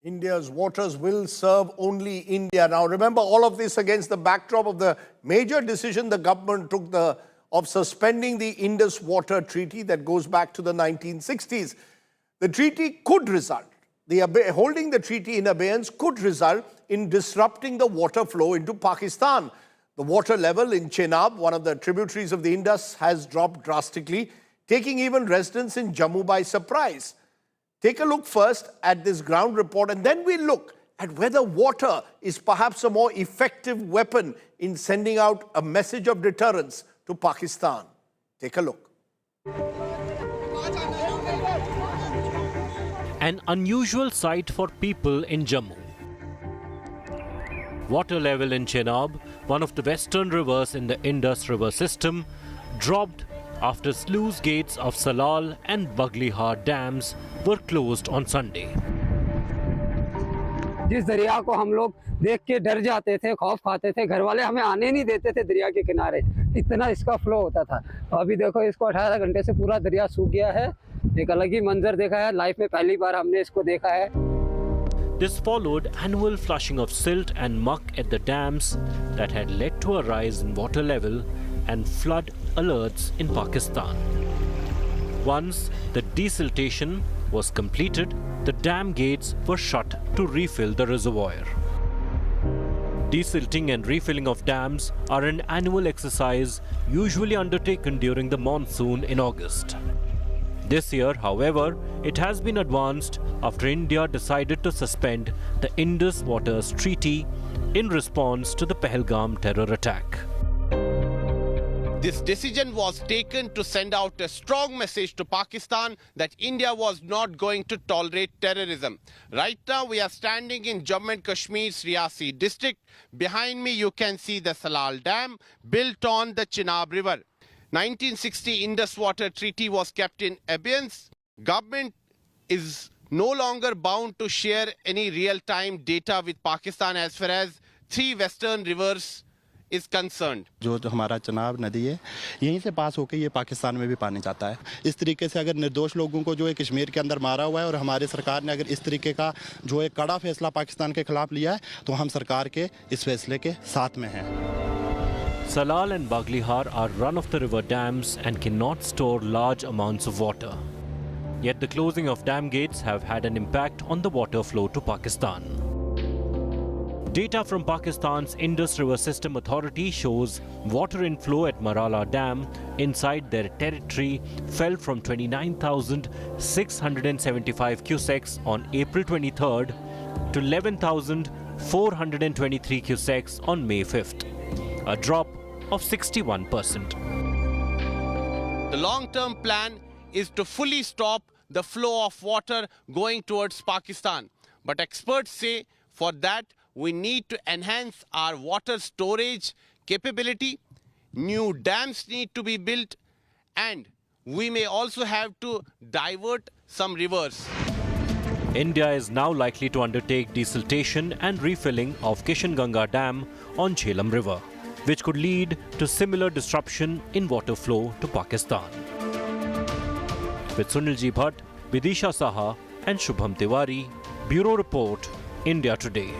India's waters will serve only India. Now, remember all of this against the backdrop of the major decision the government took of suspending the Indus Water Treaty that goes back to the 1960s. The treaty could result, holding the treaty in abeyance could result in disrupting the water flow into Pakistan. The water level in Chenab, one of the tributaries of the Indus, has dropped drastically, taking even residents in Jammu by surprise. Take a look first at this ground report, and then we'll look at whether water is perhaps a more effective weapon in sending out a message of deterrence to Pakistan. Take a look. An unusual sight for people in Jammu. Water level in Chenab, one of the western rivers in the Indus River system, dropped after sluice gates of Salal and Baglihar dams were closed on Sunday. जिस दरिया को हम लोग देख के डर जाते थे, खौफ खाते थे, घर वाले हमें आने नहीं देते थे दरिया के किनारे, इतना इसका फ्लो होता था। अभी देखो इसको 18 घंटे से पूरा दरिया सूख गया है। एक अलग ही मंजर देखा है, लाइफ में पहली बार हमने इसको देखा है। This followed annual flushing of silt and muck at the dams that had led to a rise in water level and flood alerts in Pakistan. Once the desiltation was completed, the dam gates were shut to refill the reservoir. Desilting and refilling of dams are an annual exercise usually undertaken during the monsoon in August. This year, however, it has been advanced after India decided to suspend the Indus Waters Treaty in response to the Pahalgam terror attack. This decision was taken to send out a strong message to Pakistan that India was not going to tolerate terrorism. Right now we are standing in Jammu and Kashmir's Riyasi district. Behind me you can see the Salal Dam built on the Chenab River. 1960 Indus Water Treaty was kept in abeyance. Government is no longer bound to share any real-time data with Pakistan as far as 3 western rivers is concerned. जो हमारा चनाब नदी है यहीं से पास होकर ये पाकिस्तान में भी पानी जाता है। इस तरीके से अगर निर्दोष लोगों को जो है कश्मीर के अंदर मारा हुआ है और हमारी सरकार ने अगर इस तरीके का जो एक कड़ा फैसला पाकिस्तान के खिलाफ लिया है तो हम सरकार के इस फैसले के साथ में हैं। Salal and Baglihar are run-of-the-river dams and cannot store large amounts of water. Yet the closing of dam gates have had an impact on the water flow to Pakistan. Data from Pakistan's Indus River System Authority shows water inflow at Marala Dam inside their territory fell from 29,675 cusecs on April 23rd to 11,423 cusecs on May 5th, a drop of 61%. The long-term plan is to fully stop the flow of water going towards Pakistan. But experts say for that we need to enhance our water storage capability, new dams need to be built, and we may also have to divert some rivers. India is now likely to undertake desiltation and refilling of Kishanganga Dam on Jhelum River, which could lead to similar disruption in water flow to Pakistan. With Sunilji Bhatt, Vidisha Saha and Shubham Tiwari, Bureau Report, India Today.